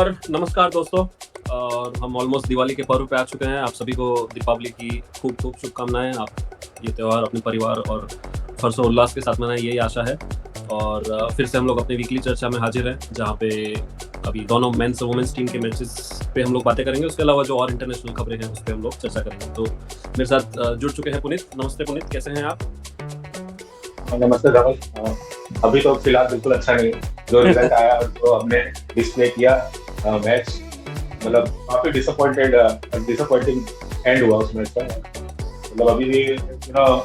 और नमस्कार दोस्तों। और हम ऑलमोस्ट दिवाली के पर्व पे आ चुके हैं। आप सभी को दीपावली की खूब खूब शुभकामनाएं। आप ये त्यौहार अपने परिवार और हर्षोल्लास के साथ मनाएं, यही आशा है। और फिर से हम लोग अपनी वीकली चर्चा में हाजिर हैं, जहाँ पे अभी दोनों मेंस और वुमेन्स टीम के मैचेस पे हम लोग बातें करेंगे। उसके अलावा जो और इंटरनेशनल खबरें हैं उस पर हम लोग चर्चा करेंगे। तो मेरे साथ जुड़ चुके हैं पुनीत। नमस्ते पुनीत, कैसे हैं आप? नमस्ते धवल। अभी तो फिलहाल बिल्कुल अच्छा नहीं है। जो रिजल्ट आया और जो हमने डिस्प्ले किया मैच, मतलब काफी डिसअपॉइंटिंग एंड हुआ उस मैच का। मतलब अभी भी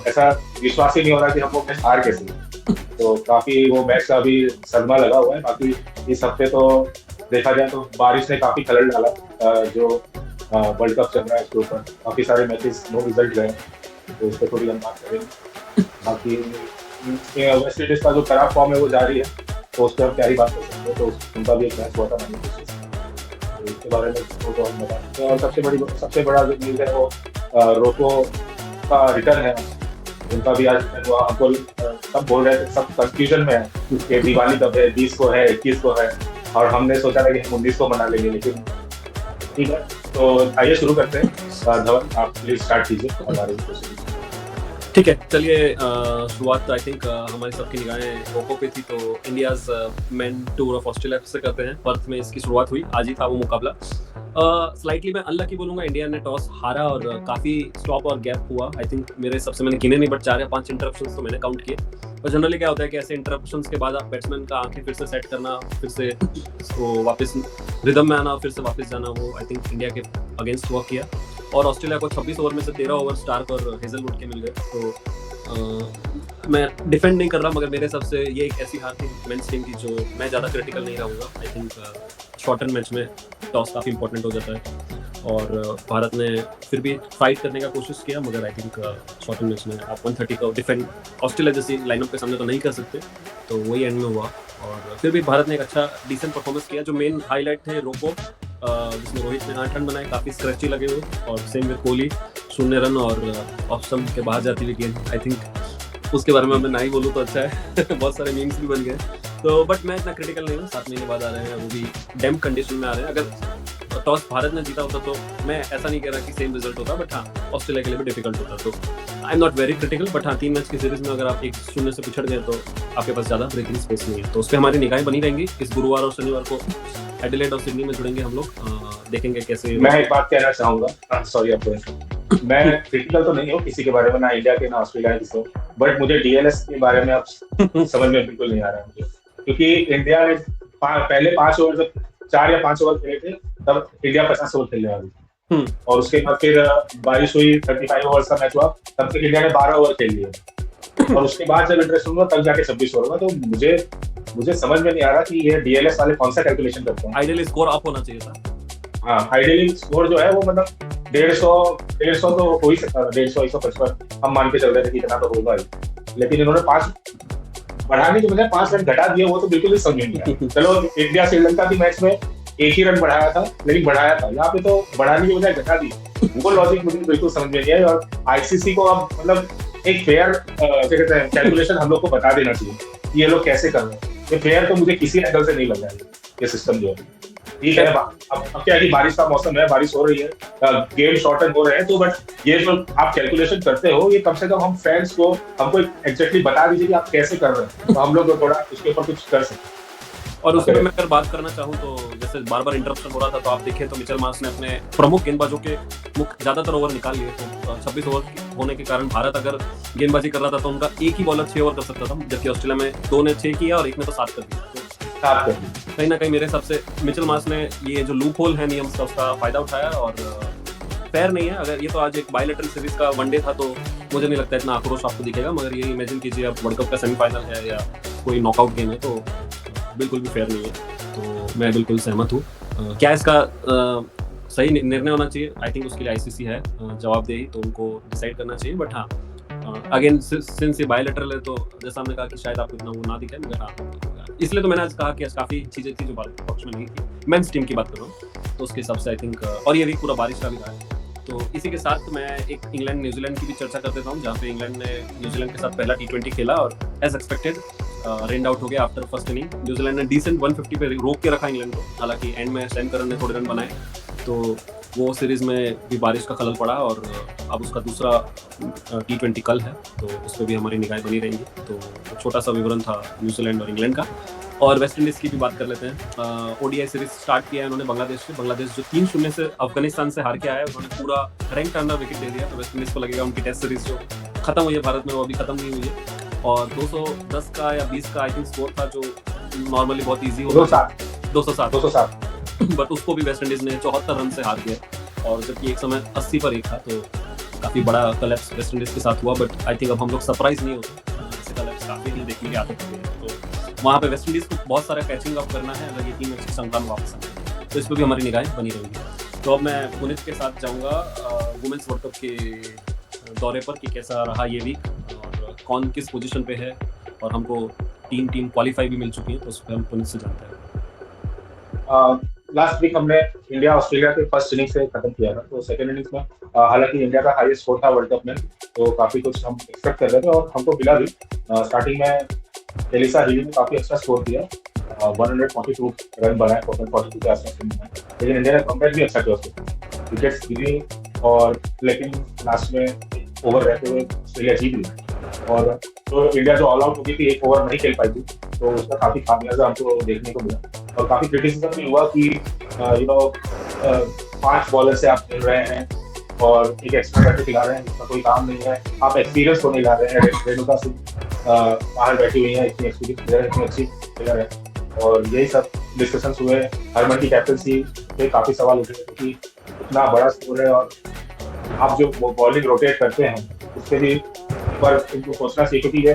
ऐसा विश्वास ही नहीं हो रहा कि हम लोग मैच हार कैसे। तो काफी वो मैच का अभी सदमा लगा हुआ है। बाकी इस हफ्ते तो देखा जाए तो बारिश ने काफी खलल डाला। जो वर्ल्ड कप चल रहा है उसके ऊपर काफी सारे मैचेस नो रिजल्ट गए, तो इस पर थोड़ी हम बात करेंगे। बाकी वेस्ट इंडीज का जो खराब फॉर्म है वो जारी है, तो उस पर हम क्या ही बात कर सकते हैं। तो उनका भी एक मैच हुआ था बांग्लादेश से, तो इसके बारे में तो हम बता सकते हैं। और सबसे बड़ा जो न्यूज है वो रोको का रिटर्न है। उनका भी आज हुआ। हमको सब बोल रहे थे, सब कंफ्यूजन में है कि दिवाली कब है, 20 को है, 21 को है, और हमने सोचा था कि हम 19 को मना लेंगे। लेकिन ठीक है, तो आइए शुरू करते हैं। धवन, आप प्लीज स्टार्ट कीजिए हमारे क्वेश्चन। ठीक है, चलिए। शुरुआत आई थिंक हमारी सबकी निगाहें रोको पे थी, तो India's main tour of Australia से करते हैं। पर्थ में इसकी शुरुआत हुई, आज ही था वो मुकाबला। स्लाइटली मैं अनलकी बोलूंगा, इंडिया ने टॉस हारा और काफ़ी स्टॉप और गैप हुआ। आई थिंक मेरे सबसे मैंने गिने नहीं, बट 4 या 5 इंटरप्शंस तो मैंने काउंट किए। और जनरली क्या होता है कि ऐसे इंटरप्शंस के बाद आप बैट्समैन का आंखें फिर से सेट करना, फिर से उसको वापस रिदम में आना, फिर से वापस जाना, वो आई थिंक इंडिया के अगेंस्ट वर्क किया। और ऑस्ट्रेलिया को 26 ओवर में से 13 ओवर स्टार्क और हेजलवुड के मिल गए। तो मैं डिफेंड नहीं कर रहा, मगर मेरे हिसाब से ये एक ऐसी हार थी मेंस टीम की जो मैं ज़्यादा क्रिटिकल नहीं रहूँगा। आई थिंक शॉर्टन मैच में टॉस काफ़ी इंपॉर्टेंट हो जाता है, और भारत ने फिर भी फाइट करने का कोशिश किया, मगर आई थिंक शॉर्टन मैच में आप 130 का डिफेंड ऑस्ट्रेलिया जैसी लाइनअप के सामने तो नहीं कर सकते। तो वही एंड में हुआ, और फिर भी भारत ने एक अच्छा डिसेंट परफॉर्मेंस किया। जो मेन हाईलाइट थे रोको, जिसमें रोहित ने 8 रन बनाए, काफ़ी स्क्रैची लगे हुए, और सेम विद कोहली 0 रन और ऑफ स्टंप के बाहर जाती हुई गेंद। आई थिंक उसके बारे में मैं ना ही बोलूँ तो अच्छा है। बहुत सारे मीम्स भी बन गए। तो बट मैं इतना क्रिटिकल नहीं हूँ। 7 महीने बाद आ रहे हैं, वो भी डैम कंडीशन में आ रहे हैं। अगर टॉस भारत ने जीता होता तो मैं ऐसा नहीं कह रहा कि सेम रिजल्ट होता, बट हाँ, ऑस्ट्रेलिया के लिए भी डिफिकल्ट होता। तो I am not very critical, but हाँ, 3 मैच की सीरीज में अगर आप 1-0 से पिछड़ गए तो आपके पास ज़्यादा ब्रेकिंग स्पेस नहीं है। तो उस पर हमारी निगाहें बनी रहेंगी। इस गुरुवार और शनिवार को एडिलेड और सिडनी में जुड़ेंगे हम लोग, देखेंगे कैसे। मैं एक बात कहना चाहूंगा, सॉरी आपको। मैं क्रिटिकल तो नहीं हूँ किसी के बारे में, ना इंडिया के ना ऑस्ट्रेलिया के, बट मुझे डीएलएस के बारे में अब समझ में बिल्कुल नहीं आ रहा है मुझे। क्योंकि इंडिया ने पहले 5 ओवर, जब 4 या 5 ओवर खेले थे, तब इंडिया 50 ओवर खेलने वाली। और उसके बाद फिर बारिश हुई, 35 ओवर का मैच हुआ, तब तक इंडिया ने 12 ओवर खेल लिए। और उसके बाद जब इंटरेस्ट हुआ तब जाके 26 ओवर हुआ। तो मुझे समझ में नहीं आ रहा कि ये डीएलएस वाले कौन सा कैलकुलेशन करते हैं। आइडियली स्कोर अप होना चाहिए था। हाँ, आइडियली स्कोर जो है वो मतलब 150 तो हो ही सकता था। 150, 155 हम मान के चल रहे थे कि इतना तो होगा ही। लेकिन इन्होंने 5 बढ़ाने के बजाय 5 रन घटा दिए, वो तो बिल्कुल ही समझ में नहीं आया। चलो, इंडिया श्रीलंका की मैच में 1 ही रन बढ़ाया था, लेकिन बढ़ाया था। यहाँ पे तो बढ़ाने के बजाय घटा दिए। वो लॉजिक मुझे बिल्कुल समझ में नहीं आई। और आईसीसी को अब मतलब एक फेयर कहते हैं कैलकुलेशन हम लोग को बता देना चाहिए कि ये लोग कैसे कर रहे हैं। ये फेयर तो मुझे किसी एंगल से नहीं लग रहा है ये सिस्टम जो है। ठीक है, अब क्या है कि बारिश का मौसम है, बारिश हो रही है, गेम शॉर्टन हो रहे हैं, तो बट ये जो आप कैलकुलेशन करते हो, ये कम से कम हम फैंस को हमको एग्जैक्टली बता दीजिए कि आप कैसे कर रहे हैं, तो हम लोग थोड़ा उसके ऊपर कुछ कर सकते। और उसमें मैं अगर बात करना चाहूँ तो जैसे बार बार इंटरप्शन हो रहा था, तो आप देखें तो मिचेल मार्श ने अपने प्रमुख गेंदबाजों के ज्यादातर ओवर निकाल लिए। तो 26 ओवर होने के कारण भारत अगर गेंदबाजी कर रहा था तो उनका एक ही बॉलर 6 ओवर कर सकता था, जबकि ऑस्ट्रेलिया में 2 ने 6 किया और 1 ने तो 7 कर दिया। तो कहीं ना कहीं मेरे हिसाब से मिचेल मार्श ने ये जो लूप होल है नियम का, उसका फायदा उठाया, और फेयर नहीं है। अगर ये तो आज एक बायलैटरल सीरीज का वनडे था, तो मुझे नहीं लगता इतना आक्रोश आपको दिखेगा। मगर ये इमेजिन कीजिए अब वर्ल्ड कप का सेमीफाइनल है या कोई नॉकआउट गेम है, तो बिल्कुल भी फेयर नहीं है। तो मैं बिल्कुल सहमत हूँ। क्या इसका सही निर्णय होना चाहिए? आई थिंक उसके लिए आईसीसी है जवाबदेही, तो उनको डिसाइड करना चाहिए। बट हाँ, अगेन सिंस ये बायलैटरल है, तो जैसा हमने कहा कि शायद आपको इतना वो ना दिखे, मगर हाँ, इसलिए तो मैंने आज कहा कि काफ़ी चीज़ें थी जो भारत के पक्ष में नहीं थी। मेंस टीम की बात कर रहा हूँ, तो उसके हिसाब से आई थिंक, और ये वीक पूरा बारिश का भी रहा है। तो इसी के साथ मैं एक इंग्लैंड न्यूजीलैंड की भी चर्चा कर देता हूँ, जहाँ पे इंग्लैंड ने न्यूजीलैंड के साथ पहला T20 खेला, और एज एक्सपेक्टेड रेंड आउट हो गया आफ्टर फर्स्ट इनिंग। न्यूजीलैंड ने डिसेंट 150 पे रोक के रखा इंग्लैंड को, हालांकि एंड में सैम करन ने थोड़े रन बनाए, तो वो सीरीज़ में भी बारिश का खलल पड़ा और अब उसका दूसरा T20 कल है, तो उस पर भी हमारी निगाहें बनी रहेंगी। तो छोटा सा विवरण था न्यूजीलैंड और इंग्लैंड का। और वेस्ट इंडीज़ की भी बात कर लेते हैं। ओडीआई सीरीज स्टार्ट किया है उन्होंने बांग्लादेश से। बांग्लादेश जो 3-0 से अफगानिस्तान से हार के आया है, उन्होंने पूरा रैंक टर्नर विकेट दे दिया, तो वेस्ट इंडीज़ को लगेगा उनकी टेस्ट सीरीज जो खत्म हुई है भारत में वो अभी खत्म नहीं हुई है। और 210 का या 20 का आई थिंक स्कोर था, जो नॉर्मली बहुत ईजी होता है, 207 बट उसको भी वेस्ट इंडीज़ ने 74 रन से हार दिया, और जबकि एक समय 80 पर एक था, तो काफ़ी बड़ा कलेप्स वेस्ट इंडीज़ के साथ हुआ। बट आई थिंक अब हम लोग सरप्राइज नहीं होते, ऐसे कलेप्स काफ़ी नहीं देखने की आदत हो गई है, तो वहाँ पे वेस्ट इंडीज़ को बहुत सारा कैचिंग अप करना है अगर ये टीम अच्छी श्रृंखला में वापस आए, तो इस पर भी हमारी निगाहें बनी रहेंगी। तो अब मैं पुनीत के साथ जाऊँगा वुमेंस वर्ल्ड कप के दौरे पर कि कैसा रहा ये वीक और कौन किस पोजीशन पे है, और हमको टीम क्वालिफाई भी मिल चुकी है, तो उस पर हम पुनीत से जानते हैं। लास्ट वीक हमने इंडिया ऑस्ट्रेलिया के फर्स्ट इनिंग से खत्म किया था, तो सेकंड इनिंग्स में हालांकि इंडिया का हाईएस्ट स्कोर था वर्ल्ड कप में, तो काफी कुछ हम एक्सपेक्ट कर रहे थे और हमको मिला भी। स्टार्टिंग में एलिसा हीली ने काफी अच्छा स्कोर किया, 142 रन बनाए 442 के आसपास, लेकिन इंडिया ने कमबैक भी अच्छा किया उसको, विकेट्स गिरी और लेकिन लास्ट में ओवर रहते हुए ऑस्ट्रेलिया जीत गई। और तो इंडिया जो ऑल आउट हो गई थी, एक ओवर नहीं खेल पाई थी, तो उसका काफी खामियाजा हमको देखने को मिला। और काफी क्रिटिसिज्म भी हुआ कि 5 बॉलर से आप खेल रहे हैं और एक एक्स्ट्रा करके खिला रहे हैं, इसका कोई काम नहीं है, आप एक्सपीरियंस को नहीं ला रहे हैं। रेणुका सिंह बाहर बैठी हुई है, इतनी एक्सपीरियंस प्लेयर है, इतनी अच्छी प्लेयर है, और यही सब डिस्कशंस हुए। हरमन की कैप्टनसी पे काफी सवाल उठे कि इतना बड़ा स्कोर है और आप जो बॉलिंग रोटेट करते हैं उसके भी पर इनको सोचना चाहिए, क्योंकि ये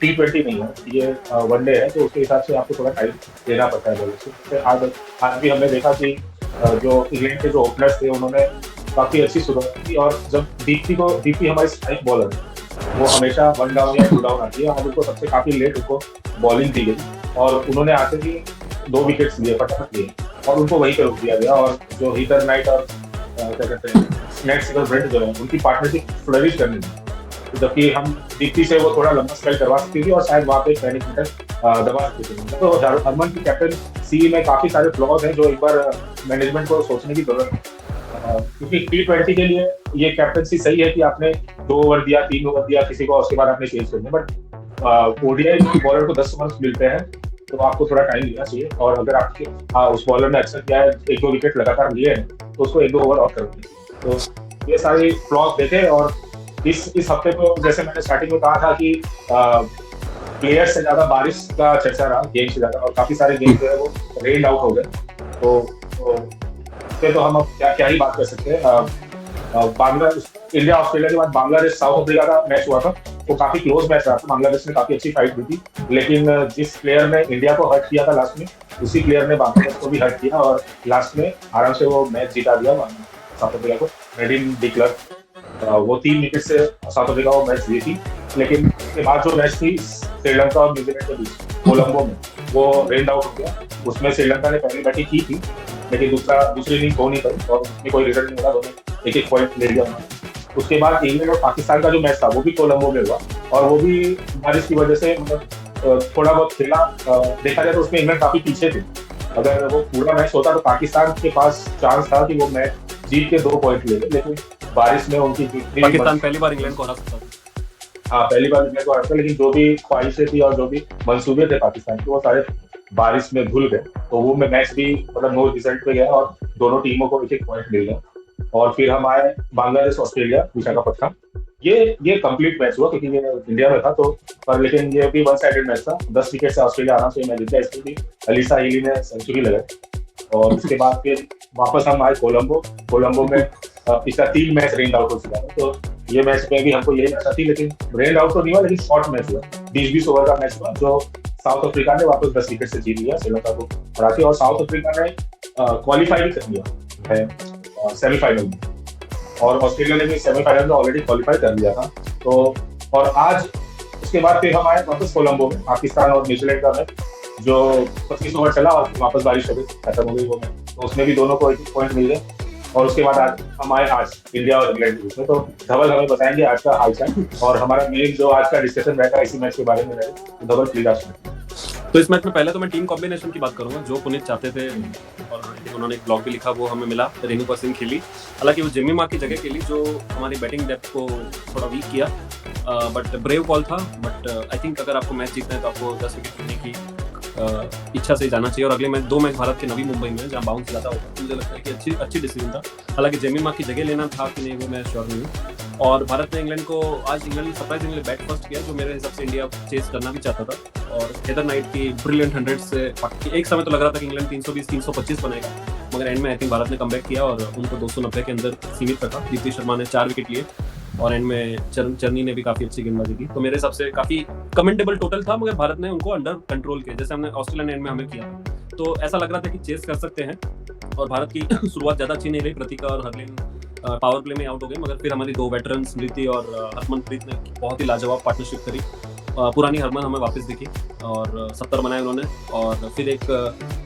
T20 नहीं है, ये वनडे है, तो उसके हिसाब से आपको थोड़ा टाइम देना पड़ता है बॉलर से। आज भी हमने देखा कि जो इंग्लैंड के जो ओपनर्स थे उन्होंने काफी अच्छी शुरुआत की, और जब दीप्ति हमारी स्ट्राइक बॉलर है, वो हमेशा 1 डाउन या 2 डाउन आती है, और उनको सबसे काफी लेट उनको बॉलिंग दी गई और उन्होंने आते ही 2 विकेट्स लिए, फटाफट लिए, और उनको वहीं पर रोक दिया गया। और जो हीटर नाइट और क्या कहते हैं नेट सिगर ब्रेंट जो है, उनकी पार्टनरशिप फ्लरिश करनी थी, जबकि हम दीप्ति से वो थोड़ा लंबा स्पेल करवा सकती थी और शायद वहाँ पे पैनिक हिटर दबा सकती थी। तो हरमन की कैप्टन सी में काफी सारे फ्लॉज हैं जो एक बार मैनेजमेंट को सोचने की जरूरत है, क्योंकि T20 के लिए ये कैप्टनसी सही है कि आपने 2 ओवर दिया, 3 ओवर दिया किसी को, उसके बाद आपने चेंज कर दिया, बट ओडीआई बॉलर को 10 ओवर मिलते हैं, तो आपको थोड़ा टाइम देना चाहिए। और अगर आपके उस बॉलर ने अच्छा किया है, 1-2 विकेट लगातार लिए हैं, तो उसको 1-2 ओवर और करना चाहिए। तो ये सारी फ्लॉज देखे। और इस हफ्ते को जैसे मैंने स्टार्टिंग में कहा था कि प्लेयर्स से ज्यादा बारिश का चर्चा रहा गेम से ज्यादा, और काफी सारे गेम जो है वो रेन आउट हो गए, तो हम अब क्या ही बात कर सकते हैं। इंडिया ऑस्ट्रेलिया के बाद बांग्लादेश साउथ अफ्रीका का मैच हुआ था, वो काफी क्लोज मैच रहा था, बांग्लादेश ने काफी अच्छी फाइट दी थी, लेकिन जिस प्लेयर ने इंडिया को हर्ट किया था लास्ट में, उसी प्लेयर ने बांग्लादेश को भी हर्ट किया और लास्ट में आराम से वो मैच जीता दिया साउथ अफ्रीका को। रेडिन डी क्लर्क वो 3 विकेट से साउथ अफ्रीका को मैच जीती, लेकिन उसके बाद जो मैच थी श्रीलंका और न्यूजीलैंड के बीच कोलंबो में, वो रेन आउट हो गया। उसमें श्रीलंका ने पहली बैटिंग की थी, लेकिन दूसरी इनिंग हो नहीं पाई और उसमें कोई रिजल्ट नहीं मिला, दोनों 1-1 पॉइंट ले लिया उन्होंने। उसके बाद इंग्लैंड और पाकिस्तान का जो मैच था वो भी कोलंबो में हुआ, और वो भी बारिश की वजह से मतलब थोड़ा बहुत खेला। देखा जाए तो उसमें इंग्लैंड काफी पीछे थे, अगर वो पूरा मैच होता तो पाकिस्तान के पास चांस था कि वो मैच जीत के 2 पॉइंट ले ले, लेकिन बारिश में उनकी पाकिस्तान पहली बार इंग्लैंड को हरा सकता था। हाँ, पहली बार इंग्लैंड को हरा सकता, लेकिन जो भी ख्वाहिशें थी और जो भी मंसूबे थे पाकिस्तान के, वो सारे बारिश में धुल गए। तो वो मैच भी मतलब नो रिजल्ट पे गया और दोनों टीमों को 1-1 पॉइंट मिल गया। और फिर हम आए बांग्लादेश ऑस्ट्रेलिया विशाखापट्टनम। ये कंप्लीट मैच हुआ क्योंकि ये इंडिया में था, तो पर लेकिन ये भी 1 साइडेड मैच था। 10 विकेट से ऑस्ट्रेलिया आराम से मैच जीता, इसमें भी एलिसा हीली ने सेंचुरी लगाई। और उसके बाद फिर वापस हम आए कोलंबो में पिछला 3 मैच रेन आउट हो चुका है, तो ये मैच में भी हमको यही आशा थी, लेकिन रेन आउट तो नहीं हुआ, लेकिन शॉर्ट मैच हुआ, 20-20 ओवर का मैच हुआ, जो साउथ अफ्रीका ने वापस 10 विकेट से जीत लिया श्रीलंका को हरा के, और साउथ अफ्रीका ने क्वालिफाई भी कर लिया है सेमीफाइनल में, और ऑस्ट्रेलिया ने भी सेमीफाइनल में ऑलरेडी क्वालिफाई कर लिया था। तो और आज उसके बाद फिर हम आए वापस कोलंबो में, पाकिस्तान और न्यूजीलैंड का मैच, जो 25 ओवर चला और वापस बारिश हो गई, खत्म हो गई वो मैच। तो उसमें भी दोनों को 1-1 पॉइंट मिल गए। और उसके बाद आज इंडिया और इंग्लैंड के बीच में। तो धवल हमें बताएंगे आज का हालचाल, और हमारा मेन जो आज का डिस्कशन रहेगा इसी मैच के बारे में रहेगा। तो धवल प्लीज आप। तो इस मैच में पहले तो मैं टीम कॉम्बिनेशन की बात करूंगा जो पुनीत चाहते थे, और उन्होंने एक ब्लॉग भी लिखा, वो हमें मिला। रेणुका सिंह खेली, हालांकि वो जिम्मी मार्क की जगह खेली, जो हमारी बैटिंग डेप्थ को थोड़ा वीक किया, बट ब्रेव कॉल था। बट आई थिंक अगर आपको मैच जीतना है तो आपको 10 विकेट लेने की इच्छा से जाना चाहिए। और अगले मैच 2 मैच भारत के नवी मुंबई में, जहाँ बाउंस ज़्यादा होता है, मुझे लगता है कि अच्छी डिसीजन था। हालांकि जिम्मी मार्क की जगह लेना था कि नहीं वो मैं श्योर नहीं हूँ। और भारत ने इंग्लैंड को आज इंग्लैंड सरप्राइजिंगली बैट फर्स्ट किया, जो मेरे हिसाब से इंडिया चेस करना भी चाहता था। और हेदर नाइट की ब्रिलियंट 100 से एक समय तो लग रहा था कि इंग्लैंड 320-325 बनाएगा, मगर एंड में आई थिंक भारत ने कमबैक किया और उनको 290 के अंदर सीमित रखा। दीप्ति शर्मा ने 4 विकेट लिए और एंड में चरनी ने भी काफी अच्छी गेंदबाजी की। तो मेरे हिसाब से काफी कमेंडेबल टोटल था, मगर भारत ने उनको अंडर कंट्रोल किया, जैसे हमने ऑस्ट्रेलिया ने एंड में हमें किया था। तो ऐसा लग रहा था कि चेस कर सकते हैं। और भारत की शुरुआत ज्यादा अच्छी नहीं रही, प्रतीका और हरलिन पावर प्ले में आउट हो गए, मगर फिर हमारी 2 वेटरन स्मृति और हरमनप्रीत ने बहुत ही लाजवाब पार्टनरशिप करी। पुरानी हरमन हमें वापस दिखी और 70 बनाए उन्होंने, और फिर एक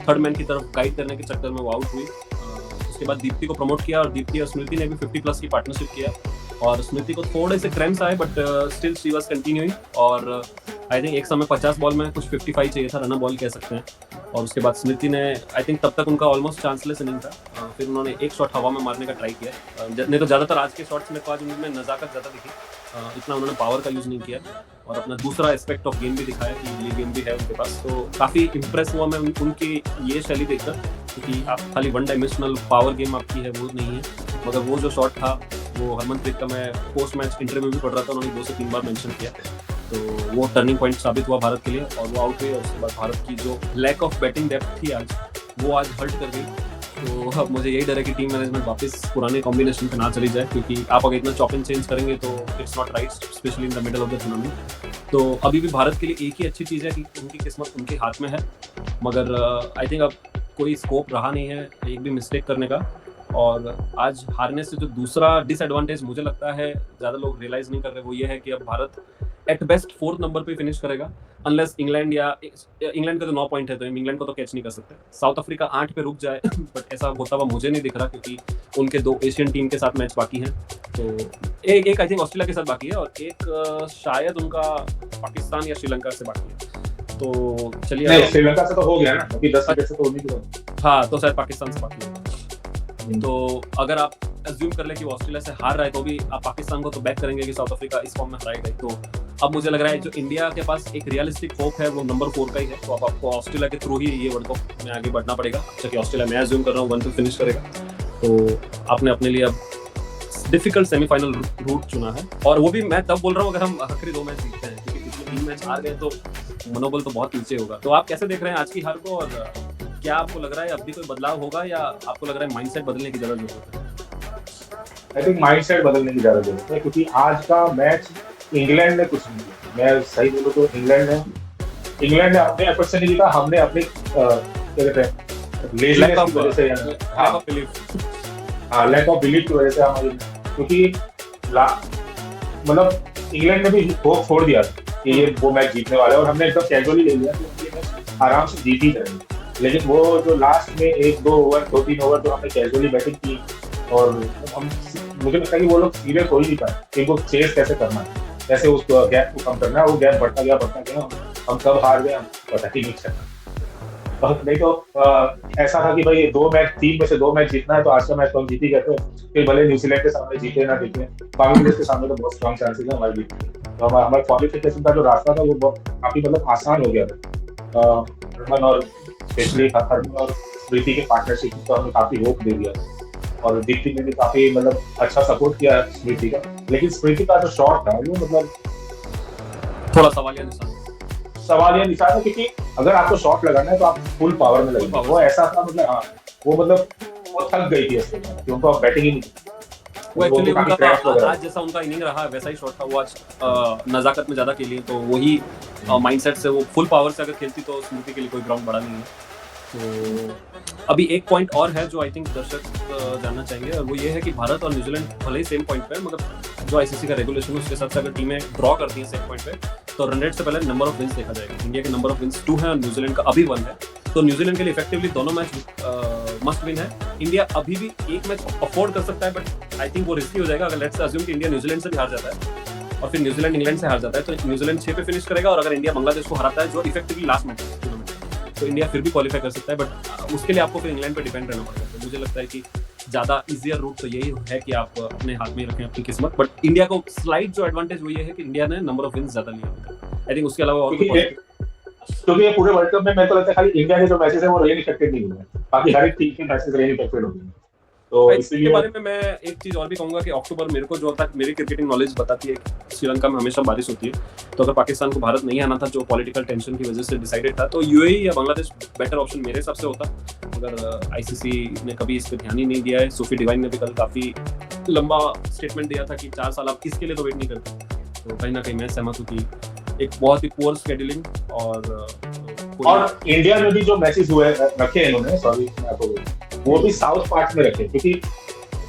थर्ड मैन की तरफ गाइड करने के चक्कर में वो आउट हुई। उसके बाद दीप्ति को प्रमोट किया, और दीप्ति और स्मृति ने भी 50+ की पार्टनरशिप किया। और स्मृति को थोड़े से क्रैम्प्स आए, but still she was continuing. और आई थिंक एक समय 50 बॉल में कुछ 55 चाहिए था, रनर बॉल कह सकते हैं। और उसके बाद स्मृति ने आई थिंक तब तक उनका ऑलमोस्ट चांसलेस इनिंग था। फिर उन्होंने एक शॉट हवा में मारने का ट्राई किया, नहीं तो ज़्यादातर आज के शॉट्स में आज उनमें नज़ाकत ज़्यादा दिखी, इतना उन्होंने पावर का यूज़ नहीं किया। और अपना दूसरा एस्पेक्ट ऑफ गेम भी दिखाया कि ये गेम भी है उनके पास। तो काफ़ी इंप्रेस हुआ मैं उनकी ये शैली देखकर, क्योंकि आप खाली 1 डायमेंशनल पावर गेम आपकी है वो नहीं है। मगर वो जो शॉट था वो हरमनप्रीत का, मैं पोस्ट मैच इंटरव्यू भी पढ़ रहा था, उन्होंने 2 से 3 बार मेंशन किया। तो वो टर्निंग पॉइंट साबित हुआ भारत के लिए, और वो आउट हुए। और उसके बाद भारत की जो लैक ऑफ बैटिंग डेप्थ थी आज, वो आज हर्ट कर गई। तो अब मुझे यही डर है कि टीम मैनेजमेंट वापस पुराने कॉम्बिनेशन पे ना चली जाए, क्योंकि आप अगर इतना चॉप एंड चेंज करेंगे तो it's not right, specially in the middle of the tournament. तो अभी भी भारत के लिए एक ही अच्छी चीज़ है कि उनकी किस्मत उनके हाथ में है, मगर आई थिंक अब कोई स्कोप रहा नहीं है एक भी मिस्टेक करने का। और आज हारने से जो दूसरा डिसएडवांटेज मुझे लगता है ज़्यादा लोग रियलाइज़ नहीं कर रहे, वो ये है कि अब Bharat at best 4th number पे फिनिश करेगा, अनलेस इंग्लैंड इंग्लैंड का तो 9 पॉइंट है, तो इंग्लैंड को तो कैच नहीं कर सकते। साउथ अफ्रीका 8 पे रुक जाए बट ऐसा होता हुआ मुझे नहीं दिख रहा, क्योंकि उनके 2 एशियन टीम के साथ मैच बाकी हैं। तो एक आई थिंक ऑस्ट्रेलिया के साथ बाकी है, और एक शायद उनका पाकिस्तान या श्रीलंका से बाकी है। तो चलिए, श्रीलंका से तो हो गया ना, अभी 10 विकेट से तो उन्हीं को। हाँ, तो शायद पाकिस्तान से बाकी है। तो अगर आप अज्यूम कर लें कि वो ऑस्ट्रेलिया से हार रहा है, तो भी आप पाकिस्तान को तो बैक करेंगे कि साउथ अफ्रीका इस फॉर्म में हराएगा। तो अब मुझे लग रहा है जो इंडिया के पास एक रियलिस्टिक होप है वो नंबर 4 का ही है। तो अब आपको ऑस्ट्रेलिया के थ्रू ही ये वर्ल्ड कप में आगे बढ़ना पड़ेगा। अच्छा कि ऑस्ट्रेलिया मैं अज्यूम कर रहा हूँ 1 पे फिनिश करेगा, तो आपने अपने लिए अब डिफिकल्ट सेमीफाइनल रूट चुना है। और वो भी मैं तब बोल रहा हूँ अगर हम आखिरी 2 मैच जीतते हैं, क्योंकि पिछले 3 मैच हार गए तो मनोबल तो बहुत नीचे होगा। तो आप कैसे देख रहे हैं आज की हार को, और क्या आपको लग रहा है अब भी कोई बदलाव होगा, या आपको लग रहा है माइंडसेट बदलने की ज़्यादा जरूरत है? आई थिंक माइंडसेट बदलने की ज्यादा जरूरत है, क्योंकि आज का मैच इंग्लैंड ने कुछ नहीं किया। मैं सही बोलूं तो इंग्लैंड ने अपने एफर्ट से नहीं जीता, हमने अपने क्या कहते हैं लेजीनेस की वजह से, लैक ऑफ बिलीफ की वजह से हमारी, क्योंकि मतलब इंग्लैंड ने भी होप छोड़ दिया कि ये वो मैच जीतने वाला है, और हमने एकदम कैजुअली ले लिया कि ये मैच आराम से जीत ही जाएंगे। लेकिन वो जो लास्ट में 1-2 ओवर 2-3 ओवर जो हमने कैजुअली बैटिंग की, और हम मुझे लगता है कि वो लोग सीरियस हो ही नहीं पाए कि इनको चेस कैसे करना है, कैसे उस गैप को कम करना है। वो गैप बढ़ता गया, हम कब हार गए हम पता ही नहीं चला। नहीं तो ऐसा था कि भाई 2 मैच 3 में से 2 मैच जीतना है, तो आज का मैच तो हम जीत ही गए थे। फिर भले न्यूजीलैंड के सामने जीते ना जीते, बांग्लादेश के सामने तो बहुत स्ट्रॉन्ग चांसेस है हमारे जीत के। तो हमारे क्वालिफिकेशन का जो रास्ता था वो काफी मतलब आसान हो गया था। हरमन और स्पेशली हरमन और स्मृति के पार्टनरशिप तो हमें काफी होप दे दिया, और दीप्ति ने भी काफी मतलब अच्छा सपोर्ट किया स्मृति का। लेकिन स्मृति का जो शॉट था वो मतलब थोड़ा सवालिया निशान है, क्योंकि अगर आपको शॉट लगाना है तो आप फुल पावर में लगेंगे। वो ऐसा था मतलब वो थक गई थी इसके बाद, उनको अब बैटिंग ही नहीं, वो एक्चुअली उनका आज जैसा उनका इनिंग रहा वैसा ही शॉट था वो आज नजाकत में ज्यादा खेली, तो वही माइंडसेट से वो फुल पावर से अगर खेलती तो स्मृति के लिए कोई ग्राउंड बड़ा नहीं है। तो अभी एक पॉइंट और है जो आई थिंक दर्शक जानना चाहेंगे, और वो ये है कि भारत और न्यूजीलैंड भले ही सेम पॉइंट पे, मगर जो आईसीसी का रेगुलेशन है उसके साथ अगर टीमें ड्रॉ करती हैं सेम पॉइंट पे, तो रन रेट से पहले नंबर ऑफ विंस देखा जाएगा। इंडिया के नंबर ऑफ विंस 2 है और न्यूजीलैंड का अभी 1 है। तो न्यूजीलैंड के लिए इफेक्टिवली दोनों मैच मस्ट विन है। इंडिया अभी भी एक मैच अफोर्ड कर सकता है, बट आई थिंक वो रिस्की हो जाएगा अगर लेट्स अज्यूम कि इंडिया न्यूजीलैंड से भी हार जाता है और फिर न्यूजीलैंड इंग्लैंड से हार जाता है, तो न्यूजीलैंड 6 पे फिनिश करेगा, और अगर इंडिया बांग्लादेश को हराता है जो इफेक्टिवली लास्ट मैच है टूर्नामेंट का, तो इंडिया फिर भी क्वालिफाई कर सकता है, बट उसके लिए आपको फिर इंग्लैंड पे डिपेंड रहना पड़ेगा। तो मुझे लगता है कि ज़्यादा इजियर रूट तो यही है कि आप अपने हाथ में ही रखें अपनी किस्मत, बट इंडिया को स्लाइड जो एडवांटेज वो ये है कि इंडिया ने नंबर ऑफ विन्स ज़्यादा लिए। आई थिंक उसके अलावा और क्योंकि ये पूरे वर्ल्ड कप में मेरे को लगता है खाली इंडिया के जो मैचेस है वो रेन इफेक्टेड नहीं हुए हैं, बाकी हर एक टीम के मैचेस रेन इफेक्टेड हो गए। तो इसके इसलिए बारे में मैं एक चीज और भी कहूंगा कि अक्टूबर मेरे को जो तक मेरी क्रिकेटिंग नॉलेज बताती है कि श्रीलंका में हमेशा बारिश होती है, तो अगर पाकिस्तान को भारत नहीं आना था जो पॉलिटिकल टेंशन की वजह से डिसाइडेड था, तो यूएई या बांग्लादेश बेटर ऑप्शन मेरे हिसाब से होता, मगर आईसीसी ने कभी इस पर ध्यान ही नहीं दिया है। सोफी डिवाइन ने भी कल काफी लंबा स्टेटमेंट दिया था कि 4 साल आप इसके लिए तो वेट नहीं करते, तो कहीं ना कहीं मैं सहमत हूँ कि एक बहुत ही पुअर शेड्यूलिंग और इंडिया में भी जो मैचेस हुए रखे इन्होंने, सॉरी वो भी साउथ पार्ट में रखे, क्योंकि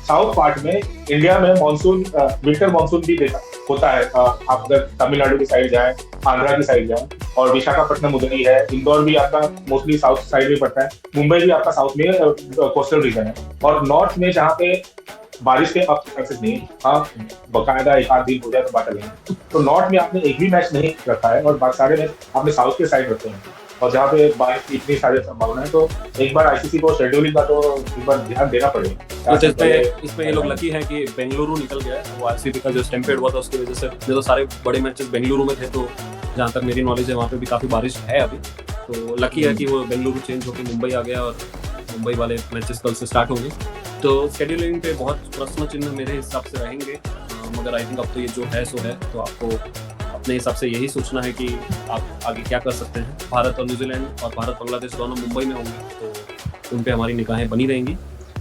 साउथ पार्ट में इंडिया में मानसून विंटर मानसून भी देखा होता है। आप अगर तमिलनाडु की साइड जाए, आंध्रा की साइड जाए, और विशाखापट्टनम उधर ही है, इंदौर भी आपका मोस्टली साउथ साइड में पड़ता है, मुंबई भी आपका साउथ में कोस्टल रीजन है, और नॉर्थ में जहाँ पे बारिश के अब चांसेस नहीं, हाँ बकायदा एक आध दिन हो जाए तो बात अलग है। तो नॉर्थ में आपने एक भी मैच नहीं रखा है और बाकी सारे मैच आपने साउथ के साइड रखे हैं, और जहाँ पे बारिश की इतनी सारी संभावना है, तो एक बार आईसीसी को शेड्यूलिंग का तो एक बार ध्यान देना पड़ेगा। तो इसमें ये लोग लकी हैं कि बेंगलुरु निकल गया है, वो आरसीबी का जो स्टैम्पेड हुआ था उसकी वजह से, जो तो सारे बड़े मैचेस बेंगलुरु में थे, तो जहाँ तक मेरी नॉलेज है वहाँ पे भी काफ़ी बारिश है अभी, तो लकी है कि वो बेंगलुरु चेंज होकर मुंबई आ गया और मुंबई वाले मैचेस कल से स्टार्ट होंगे। तो शेड्यूलिंग पे बहुत प्रश्न चिन्ह मेरे हिसाब से रहेंगे, मगर आई थिंक अब तो ये जो है सो है, तो आपको अपने हिसाब से यही सोचना है कि आप आगे क्या कर सकते हैं। भारत और न्यूजीलैंड और भारत बांग्लादेश दोनों मुंबई में होंगे, तो उन पे हमारी निगाहें बनी रहेंगी,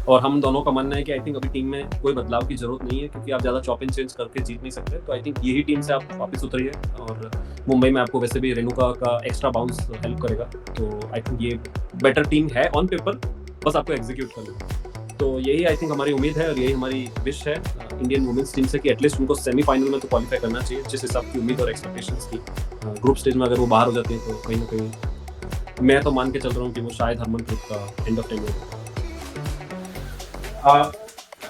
और हम दोनों का मानना है कि आई थिंक अभी टीम में कोई बदलाव की जरूरत नहीं है, क्योंकि आप ज़्यादा चॉप एंड चेंज करके जीत नहीं सकते। तो आई थिंक यही टीम से आप वापस उतरिए, और मुंबई में आपको वैसे भी रेणुका का एक्स्ट्रा बाउंस हेल्प करेगा, तो आई थिंक ये बेटर टीम है ऑन पेपर, बस आपको एग्जीक्यूट करना है। तो यही आई थिंक हमारी उम्मीद है और यही हमारी विश है इंडियन वुमेन्स टीम से कि एटलीस्ट उनको सेमीफाइनल में तो क्वालिफाई करना चाहिए, जिस हिसाब की उम्मीद और एक्सपेक्टेशंस की। ग्रुप स्टेज में अगर वो बाहर हो जाते हैं तो कहीं ना कहीं मैं तो मान के चल रहा हूँ कि वो शायद हरमनप्रीत का एंड ऑफ टेन्योर हो।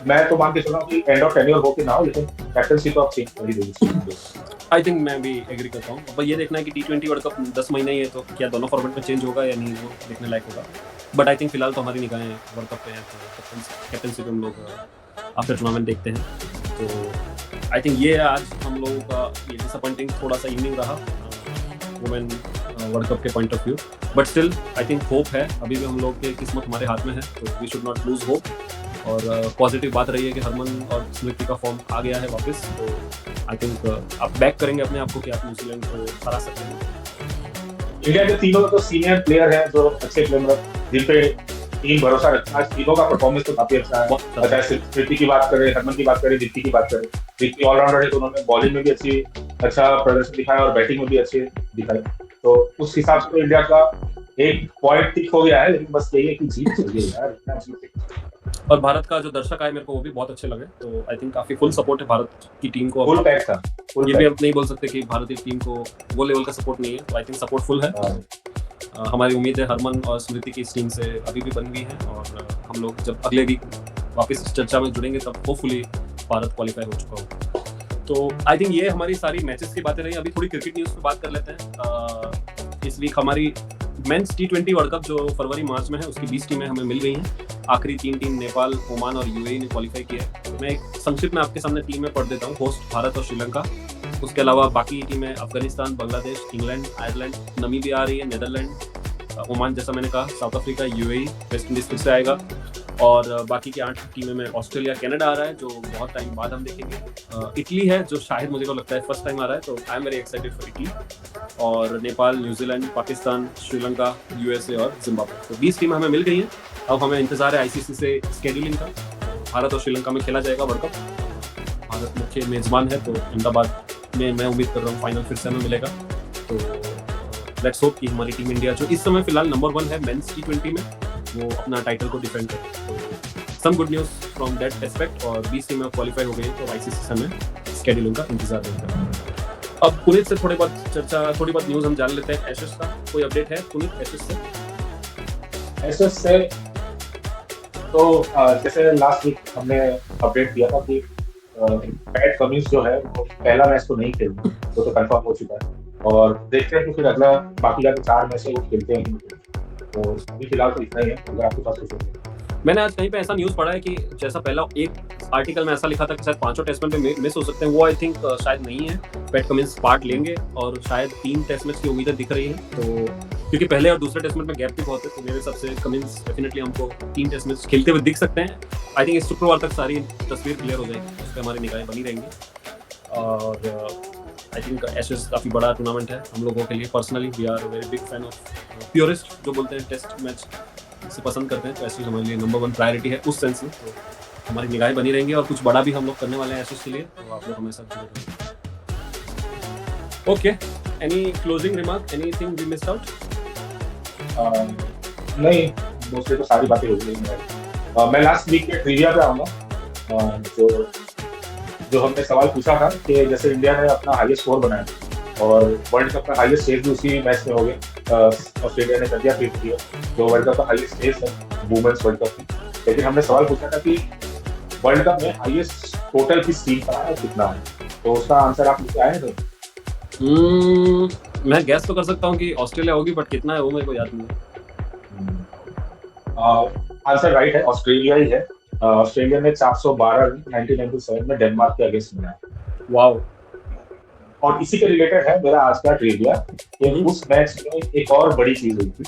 मैं तो मान के चल रहा हूँ कि एंड ऑफ टेन्योर हो कि ना हो, लेकिन कैप्टनसी तो आप चेंज कर ही देंगे। आई थिंक मैं भी एग्री करता हूँ। अब ये देखना है कि T20 वर्ल्ड कप 10 महीने ही है, तो क्या दोनों फॉर्मेट में चेंज होगा या नहीं, वो देखने लायक होगा। बट आई थिंक फिलहाल तो हमारी निगाहें वर्ल्ड कप पे हैं, तो कैप्टनसी पे हम लोग आफ्टर टूर्नामेंट देखते हैं। तो आई थिंक ये आज हम लोगों का ये डिसअपॉइंटिंग थोड़ा सा इवनिंग रहा वुमेन वर्ल्ड कप के point of view, but still I think hope है, अभी भी हम लोग की किस्मत हमारे हाथ में है, तो we should not lose hope. और पॉजिटिव बात रही है कि हरमन और स्मृति का फॉर्म आ गया है वापस, तो आई थिंक आप बैक करेंगे अपने आप को कि आप न्यूजीलैंड को हरा सकते हैं। इंडिया के तीनों तो सीनियर प्लेयर हैं जो अच्छे प्लेयर, जिन पे टीम भरोसा रखता है। तीनों का परफॉर्मेंस तो काफी अच्छा है, चाहे स्मृति की बात करें, हरमन की बात करें, दीप्ति की बात करें। दीप्ति ऑलराउंडर है, तो उन्होंने बॉलिंग में भी अच्छा प्रदर्शन दिखाया और बैटिंग में भी अच्छे दिखाए, तो उस हिसाब से तो इंडिया का एक पॉइंट टिक हो गया है, लेकिन बस यही है कि जीत चाहिए यार। और भारत का जो दर्शक आए मेरे को वो भी बहुत अच्छे लगे, तो आई थिंक काफी फुल सपोर्ट है भारत की टीम को। फुल पैक था, ये भी हम नहीं बोल सकते कि भारतीय टीम को वो लेवल का सपोर्ट नहीं है, तो आई थिंक सपोर्ट फुल है। हमारी उम्मीद है हरमन और स्मृति की इस टीम से अभी भी बन गई है, और हम लोग जब अगले वीक वापस इस चर्चा में जुड़ेंगे तब होपफुली भारत क्वालिफाई हो चुका हो। तो आई थिंक ये हमारी सारी मैचेस की बातें रही। अभी थोड़ी क्रिकेट न्यूज़ पे बात कर लेते हैं। इस वीक हमारी मेंस T20 वर्ल्ड कप जो फरवरी मार्च में है उसकी 20 टीमें हमें मिल गई हैं। आखिरी 3 टीम नेपाल, ओमान और यूएई ने क्वालिफाई किया है। मैं एक संक्षिप्त में आपके सामने टीमें पढ़ देता हूँ। होस्ट भारत और श्रीलंका, उसके अलावा बाकी टीमें Afghanistan, Bangladesh, England, Ireland, Namibia आ रही है, नेदरलैंड, ओमान जैसा मैंने कहा, South Africa, UAE, West Indies फिर से आएगा, और बाकी की 8 टीमें में ऑस्ट्रेलिया, कनाडा आ रहा है जो बहुत टाइम बाद हम देखेंगे। इटली है जो शायद मुझे को लगता है फर्स्ट टाइम आ रहा है, तो I am very excited for Italy, और नेपाल, न्यूजीलैंड, पाकिस्तान, श्रीलंका, यूएसए और जिम्बाब्वे। तो 20 टीमें हमें मिल गई हैं। अब हमें इंतजार है आईसीसी से स्केड्यूलिंग का। भारत और श्रीलंका में खेला जाएगा वर्ल्ड कप। भारत मुख्य मेजबान है, तो अहमदाबाद में मैं उम्मीद कर रहा हूँ फाइनल फिर से हमें मिलेगा। तो लेट्स होप कि हमारी टीम इंडिया जो इस समय फिलहाल नंबर 1 है मेंस T20 में, वो अपना टाइटल को डिफेंड करे। तो some good news from that aspect, और 20 टीमें क्वालिफाई हो गई, तो आईसीसी से हमें स्केड्यूलिंग का इंतजार रहेगा। अब पुनीत से थोड़ी बहुत न्यूज़ हम जान लेते हैं। एशेस का कोई अपडेट है पुनीत? एशेस से तो जैसे लास्ट वीक हमने अपडेट दिया था कि पैट कमिंस जो है वो पहला मैच तो नहीं खेलेंगे, वो तो कंफर्म हो चुका है। और देखते हैं कि फिर अगला बाकी का 4 मैच है वो खेलते हैं कि नहीं खेलते। तो अभी फिलहाल तो इतना ही है, अगर आपके पास कुछ हो। मैंने आज कहीं पे ऐसा न्यूज़ पढ़ा है कि जैसा पहला एक आर्टिकल में ऐसा लिखा था कि शायद 5 टेस्ट मैच में मिस हो सकते हैं, वो आई थिंक शायद नहीं है। पैट कमिंस पार्ट लेंगे और शायद 3 टेस्ट मैच की उम्मीदें दिख रही हैं। तो क्योंकि पहले और दूसरे टेस्ट मैच में गैप भी बहुत है, तो मेरे हिसाब से कमिंस डेफिनेटली हमको 3 टेस्ट मैच खेलते हुए दिख सकते हैं। आई थिंक इस शुक्रवार तक सारी तस्वीर क्लियर हो जाएगी, उस पर हमारी निगाहें बनी रहेंगी। और आई थिंक एशेज काफ़ी बड़ा टूर्नामेंट है हम लोगों के लिए। Personally we are very big fan of purist जो बोलते हैं टेस्ट मैच से पसंद करते हैं, तो एशेज हमारे लिए नंबर 1 प्रायोरिटी है उस सेंस में। तो हमारी निगाहें बनी रहेंगी और कुछ बड़ा भी हम लोग करने वाले हैं एशेज के लिए, तो आप लोग हमेशा जुड़े रहेंगे। Okay, any closing remark, anything we missed out? नहीं, मोस्टली तो सारी बातें हो गई। मैं लास्ट वीक के ट्रिविया पे आऊँगा। जो हमने सवाल पूछा था कि जैसे इंडिया ने अपना हाईएस्ट स्कोर बनाया और वर्ल्ड कप का हाईएस्ट स्टेज भी उसी मैच में हो गया। ऑस्ट्रेलिया ने कर दिया 3-0, जो वर्ल्ड कप का हाईएस्ट स्टेज है वुमेन्स वर्ल्ड कप की। लेकिन हमने सवाल पूछा था कि वर्ल्ड कप में हाईएस्ट टोटल किस टीम का है, कितना है? तो उसका आंसर आप लेके आए थे? मैं गैस तो कर सकता हूँ कि ऑस्ट्रेलिया होगी, बट कितना है वो मेरे को याद नहीं है। आंसर राइट है, ऑस्ट्रेलिया ही है। ऑस्ट्रेलिया ने 412 रन 1997 में डेनमार्क के अगेंस्ट बनाया। वाओ। और इसी के रिलेटेड है मेरा आज का ट्रिविया कि उस मैच में एक और बड़ी चीज हुई थी,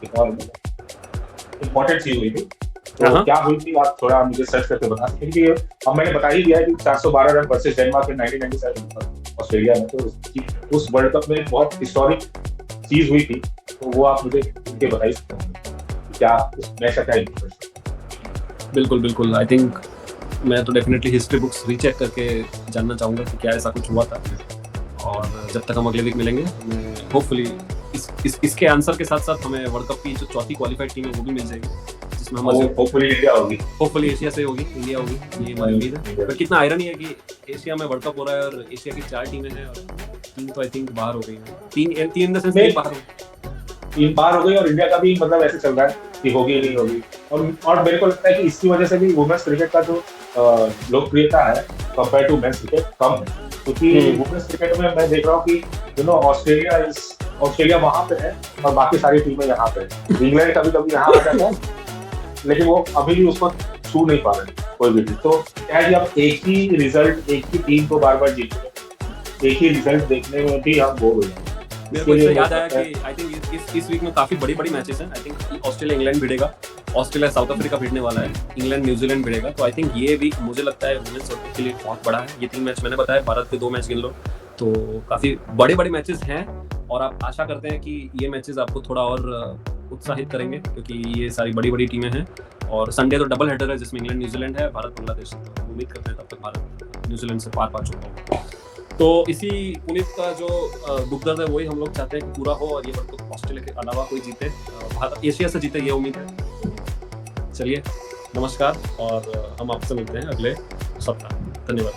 एक और इम्पोर्टेंट चीज हुई थी। तो क्या हुई थी आप थोड़ा मुझे सर्च करके बता सकते हैं? क्योंकि अब मैंने बता ही दिया है कि 412 रन वर्सेस डेनमार्क में 1997 ऑस्ट्रेलिया में, तो उस वर्ल्ड कप में एक बहुत हिस्टोरिक चीज हुई थी। तो वो आप मुझे बता ही सकते हैं क्या उस मैच का क्या इम्पोर्टेंस? बिल्कुल बिल्कुल, आई थिंक मैं तो डेफिनेटली हिस्ट्री बुक्स रीचेक करके जानना चाहूँगा कि क्या ऐसा कुछ हुआ था। और जब तक हम अगले वीक मिलेंगे, होपफुली इसके आंसर के साथ साथ हमें वर्ल्ड कप की जो चौथी क्वालिफाइड टीम है वो भी मिल जाएगी, जिसमें हम होपफुली इंडिया होगी, होपफुली एशिया से होगी, इंडिया होगी, ये हमारी उम्मीद है। पर कितना आयरन है कि एशिया में वर्ल्ड कप हो रहा है और एशिया की 4 टीमें हैं और 3 तो आई थिंक बाहर हो गई हैं। 3 इन द सेंस 3 बाहर हो गई, 3 बाहर हो गई और इंडिया का भी मतलब ऐसे चल रहा है कि होगी नहीं होगी। और मेरे को लगता है कि इसकी वजह से भी वुमेन्स क्रिकेट का जो लोकप्रियता है कंपेयर टू मेंस क्रिकेट कम है। क्योंकि वुमेन्स क्रिकेट में मैं देख रहा हूँ कि ऑस्ट्रेलिया वहां पे है और बाकी सारी टीमें यहाँ पे है। इंग्लैंड कभी कभी यहाँ आ जाता है, लेकिन वो अभी भी उसको छू नहीं पा रहे कोई भी टीम। तो क्या है कि अब एक ही रिजल्ट, एक ही टीम को बार बार जीतने, एक ही रिजल्ट देखने में भी हम बोर हो जाते हैं। मेरे को इससे याद आया कि आई थिंक इस वीक में काफी बड़ी मैचेस हैं। आई थिंक ऑस्ट्रेलिया इंग्लैंड भिड़ेगा, ऑस्ट्रेलिया साउथ अफ्रीका भिड़ने वाला है, इंग्लैंड न्यूजीलैंड भिड़ेगा। तो आई थिंक ये वीक मुझे लगता है वुमेन्स वर्ल्ड के लिए बहुत बड़ा है। ये 3 मैच मैंने बताया, भारत के 2 मैच गिन लो, तो काफी बड़े मैचेस हैं। और आप आशा करते हैं कि ये मैचेस आपको थोड़ा और उत्साहित करेंगे, क्योंकि ये सारी बड़ी टीमें हैं। और संडे तो डबल हेडर है जिसमें इंग्लैंड न्यूजीलैंड है, भारत बांग्लादेश। तो उम्मीद करते हैं तब तक भारत न्यूजीलैंड से पार पा चुका होगा। तो इसी पुनीत का जो दुख दर्द है वही हम लोग चाहते हैं कि पूरा हो और ये वर्ल्ड कप ऑस्ट्रेलिया के अलावा कोई जीते, भारत एशिया से जीते, ये उम्मीद है। चलिए, नमस्कार और हम आपसे मिलते हैं अगले सप्ताह। धन्यवाद।